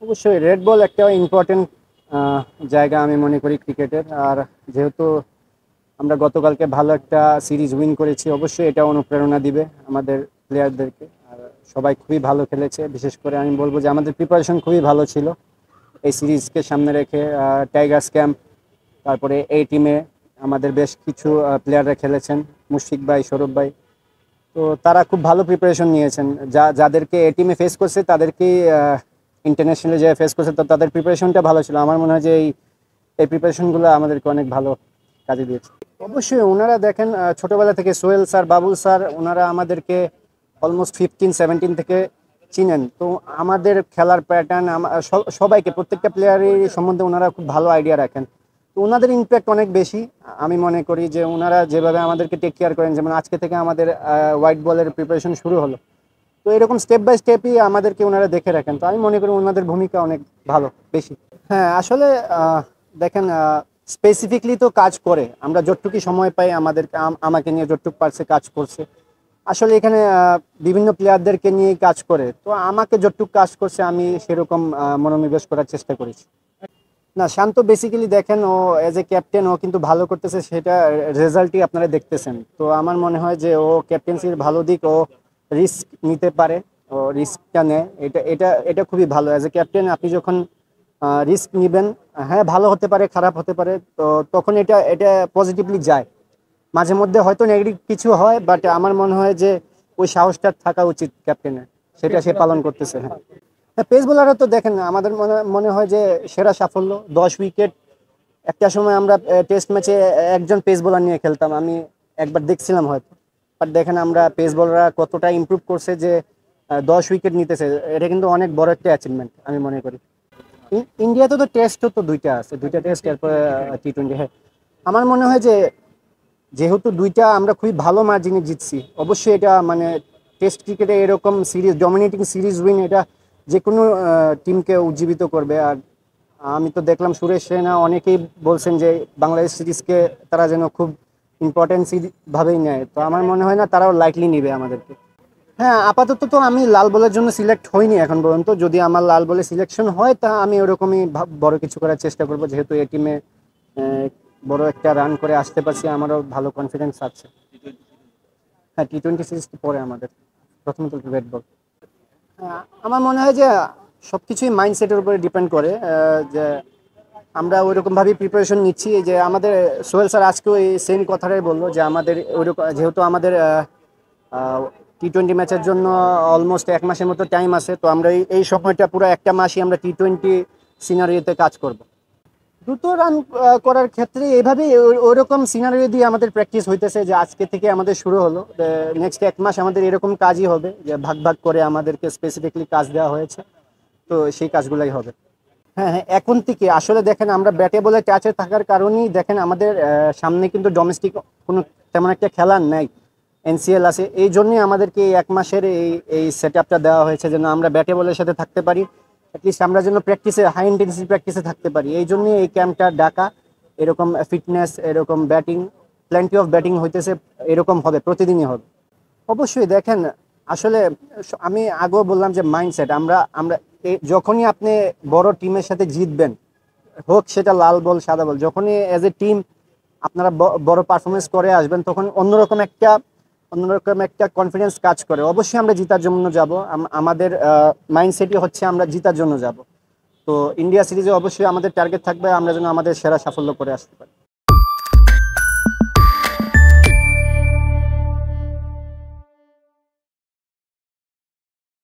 অবশ্যই red ball একটা important জায়গা আমি মনে করি ক্রিকেটের। আর যেহেতু আমরা গতকালকে ভালো একটা সিরিজ উইন করেছি, অবশ্যই এটা অনুপ্রেরণা দিবে আমাদের প্লেয়ারদেরকে। আর সবাই খুবই ভালো খেলেছে, বিশেষ করে আমি বলবো যে আমাদের প্রিপারেশন খুবই ভালো ছিল এই সিরিজকে সামনে রেখে। টাইগার্স ক্যাম্প, তারপরে এই টিমে আমাদের বেশ কিছু প্লেয়াররা খেলেছেন, মুশফিক ভাই, সৌরভ ভাই। তো তারা খুব ভালো প্রিপারেশন নিয়েছেন। যাদেরকে এ টিমে ফেস করছে তাদেরকেই ইন্টারন্যাশনালে যে ফেস করছে, তো তাদের প্রিপারেশনটা ভালো ছিল। আমার মনে হয় যে এই প্রিপারেশনগুলো আমাদেরকে অনেক ভালো কাজে দিয়েছে। অবশ্যই ওনারা দেখেন, ছোটবেলা থেকে সোহেল স্যার, বাবুল স্যার, ওনারা আমাদেরকে অলমোস্ট 15-17 থেকে চিনেন। তো আমাদের খেলার প্যাটার্ন, সবাইকে, প্রত্যেকটা প্লেয়ারের সম্বন্ধে ওনারা খুব ভালো আইডিয়া রাখেন। তো ওনাদের ইম্প্যাক্ট অনেক বেশি। আমি মনে করি যে ওনারা যেভাবে আমাদেরকে টেক কেয়ার করেন, যেমন আজকে থেকে আমাদের হোয়াইট বলের প্রিপারেশন শুরু হলো, তো এরকম স্টেপ বাই স্টেপই আমাদেরকে ওনারা দেখে রাখেন। তো আমি মনে করি ওনাদের ভূমিকা অনেক ভালো, বেশি। হ্যাঁ, আসলে দেখেন, স্পেসিফিকলি তো কাজ করে, আমরা যতটুকু সময় পাই আমাদের আমাকে নিয়ে যতটুকু পারছে কাজ করছে। আসলে এখানে বিভিন্ন প্লেয়ারদেরকে নিয়েই কাজ করে, তো আমাকে যতটুকু কাজ করছে আমি সেরকম মনোনিবেশ করার চেষ্টা করেছি। না, শান্ত বেসিক্যালি দেখেন, ও এজ এ ক্যাপ্টেন ও কিন্তু ভালো করতেছে, সেটা রেজাল্টই আপনারা দেখতেছেন। তো আমার মনে হয় যে ও ক্যাপ্টেন্সির ভালো দিক, ও রিস্ক নিতে পারে, ও রিস্কটা নেয়। এটা এটা এটা খুবই ভালো। অ্যাজ এ ক্যাপ্টেন আপনি যখন রিস্ক নেবেন, হ্যাঁ ভালো হতে পারে, খারাপ হতে পারে, তো তখন এটা এটা পজিটিভলি যায়। মাঝে মধ্যে হয়তো নেগেটিভ কিছু হয়, বাট আমার মনে হয় যে ওই সাহসটা থাকা উচিত ক্যাপ্টেনের, সেটা সে পালন করতেছে। হ্যাঁ, পেস বোলারও তো দেখেন, আমাদের মনে মনে হয় যে সেরা সাফল্য 10 উইকেট। একটা সময় আমরা টেস্ট ম্যাচে একজন পেস বোলার নিয়ে খেলতাম, আমি একবার দেখছিলাম হয়তো। বাট দেখেন আমরা পেস বোলাররা কতটা ইমপ্রুভ করছে যে 10 উইকেট নিতেছে। এটা কিন্তু অনেক বড় একটা অ্যাচিভমেন্ট আমি মনে করি। ইন্ডিয়াতে তো টেস্টও তো দুইটা আছে, দুইটা টেস্ট, এরপর টি-20। হ্যাঁ, আমার মনে হয় যে যেহেতু দুইটা আমরা খুবই ভালো মার্জিনে জিতছি, অবশ্যই এটা মানে টেস্ট ক্রিকেটে এরকম সিরিজ, ডমিনেটিং সিরিজ উইন, এটা যে কোনো টিমকে উজ্জীবিত করবে। আর আমি তো দেখলাম সুরেশ রায়না অনেকেই বলছেন যে বাংলাদেশ সিরিজকে তারা যেন খুব ইম্পর্টেন্স ভাবেই নেয়। তো আমার মনে হয় না তারাও লাইটলি নিবে আমাদেরকে। হ্যাঁ, আপাতত তো আমি লাল বলের জন্য সিলেক্ট হইনি এখন পর্যন্ত। যদি আমার লাল বলে সিলেকশন হয় তা আমি ওরকমই বড় কিছু করার চেষ্টা করব, যেহেতু এই টিমে বড় একটা রান করে আসতে পারছি, আমারও ভালো কনফিডেন্স আছে। হ্যাঁ, টি-20 সিরিজ পরে আমাদের প্রথমত রেড বল। আমার মনে হয় যে সবকিছুই মাইন্ডসেটের উপরে ডিপেন্ড করে। যে আমরা ওইরকম ভাবে প্রিপারেশন নিচ্ছি, যে আমাদের সোহেল স্যার আজকে ওই সেম কথাটাই বললো যে আমাদের ওইরকম, যেহেতু আমাদের টি-20 ম্যাচের জন্য অলমোস্ট 1 মাসের মতো টাইম আছে, তো আমরা এই সময়টা পুরো একটা মাসই আমরা টি-20 সিনারিওতে কাজ করব। দ্রুত রান করার ক্ষেত্রে এইভাবে ওইরকম সিনারিও দিয়ে আমাদের প্র্যাকটিস হইতেছে, যে আজকে থেকে আমাদের শুরু হলো। নেক্সট 1 মাস আমাদের এরকম কাজই হবে, যে ভাগ ভাগ করে আমাদেরকে স্পেসিফিকলি কাজ দেওয়া হয়েছে, তো সেই কাজগুলাই হবে। হ্যাঁ হ্যাঁ, এখন থেকে আসলে দেখেন আমরা ব্যাটে বলে টাচে থাকার কারণেই দেখেন আমাদের সামনে কিন্তু ডোমেস্টিক কোনো তেমন একটা খেলা নাই, এনসিএল আছে। এই জন্যই আমাদেরকে এই 1 মাসের এই এই সেট আপটা দেওয়া হয়েছে, যেন আমরা ব্যাটে বলের সাথে থাকতে পারি, অ্যাটলিস্ট আমরা যেন প্র্যাকটিসে, হাই ইন্টেন্সিটি প্র্যাকটিসে থাকতে পারি। এই জন্যই এই ক্যাম্পটা ডাকা। এরকম ফিটনেস, এরকম ব্যাটিং, প্ল্যান্টি অফ ব্যাটিং হইতেছে, এরকম হবে, প্রতিদিনই হবে। অবশ্যই দেখেন, আসলে আমি আগেও বললাম যে মাইন্ডসেট, আমরা আমরা যখনই আপনি বড় টিমের সাথে জিতবেন, হোক সেটা লাল বল সাদা বল, যখনই এজ এ টিম আপনারা বড় পারফরমেন্স করে আসবেন, তখন অন্যরকম একটা কনফিডেন্স কাজ করে। অবশ্যই আমরা জিতার জন্য যাব, আমাদের মাইন্ডসেটই হচ্ছে আমরা জিতার জন্য যাব। তো ইন্ডিয়া সিরিজে অবশ্যই আমাদের টার্গেট থাকবে আমরা যেন আমাদের সেরা সাফল্য করে আসতে পারি।